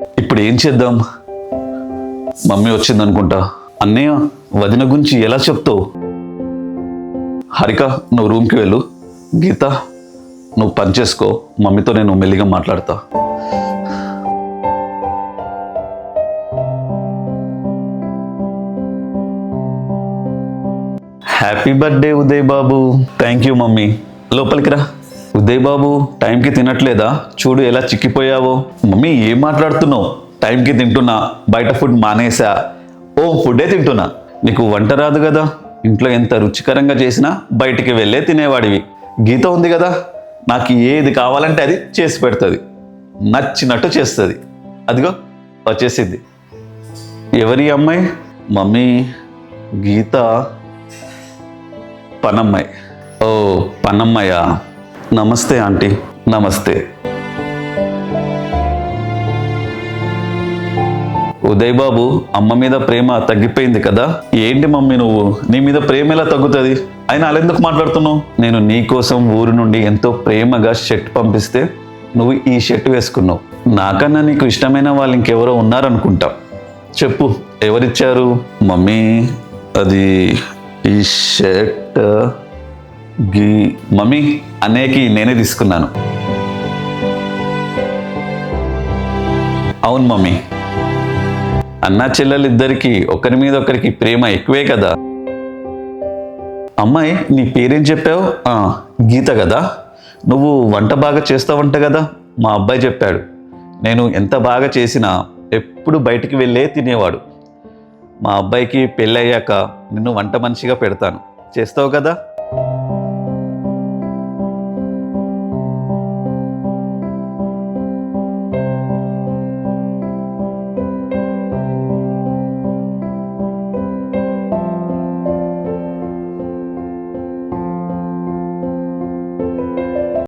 ఇప్పుడు ఏం చేద్దాం? మమ్మీ వచ్చిందనుకుంటా. అన్నయ్య, వదిన గురించి ఎలా చెప్తావు? హారిక, నువ్వు రూమ్కి వెళ్ళు. గీత, నువ్వు పని చేసుకో. మమ్మీతో నేను మెల్లిగా మాట్లాడతా. Happy birthday Uday Babu. Thank you mummy. లోపలికి రా. ఉదయ్ బాబు, టైంకి తినట్లేదా? చూడు ఎలా చిక్కిపోయావో. మమ్మీ, ఏం మాట్లాడుతున్నావు? టైంకి తింటున్నా, బయట ఫుడ్ మానేసా. ఓ, ఫుడ్డే తింటున్నా. నీకు వంట రాదు కదా? ఇంట్లో ఎంత రుచికరంగా చేసినా బయటికి వెళ్ళే తినేవాడివి. గీత ఉంది కదా, నాకు ఏది కావాలంటే అది చేసి పెడుతుంది. నచ్చినట్టు చేస్తుంది. అదిగో వచ్చేసింది. ఎవరి అమ్మాయి? మమ్మీ, గీత పనమ్మాయి. ఓ, పనమ్మాయా? నమస్తే ఆంటీ. నమస్తే. ఉదయ్ బాబు, అమ్మ మీద ప్రేమ తగ్గిపోయింది కదా? ఏంటి మమ్మీ నువ్వు, నీ మీద ప్రేమ ఎలా తగ్గుతుంది? అయినా అలెందుకు మాట్లాడుతున్నావు? నేను నీ కోసం ఊరు నుండి ఎంతో ప్రేమగా షర్ట్ పంపిస్తే నువ్వు ఈ షర్ట్ వేసుకున్నావు. నాకన్నా నీకు ఇష్టమైన వాళ్ళు ఇంకెవరో ఉన్నారనుకుంటా. చెప్పు, ఎవరిచ్చారు? మమ్మీ, అది ఈ షర్ట్ మమ్మీ, అన్నయ్యకి నేనే తీసుకున్నాను. అవును మమ్మీ, అన్నా చెల్లెలిద్దరికి ఒకరి మీద ఒకరికి ప్రేమ ఎక్కువే కదా. అమ్మాయి, నీ పేరేం చెప్పావు? గీత కదా. నువ్వు వంట బాగా చేస్తావంట కదా? మా అబ్బాయి చెప్పాడు. నేను ఎంత బాగా చేసినా ఎప్పుడు బయటికి వెళ్ళే తినేవాడు. మా అబ్బాయికి పెళ్ళయ్యాక నిన్ను వంట మనిషిగా పెడతాను. చేస్తావు కదా?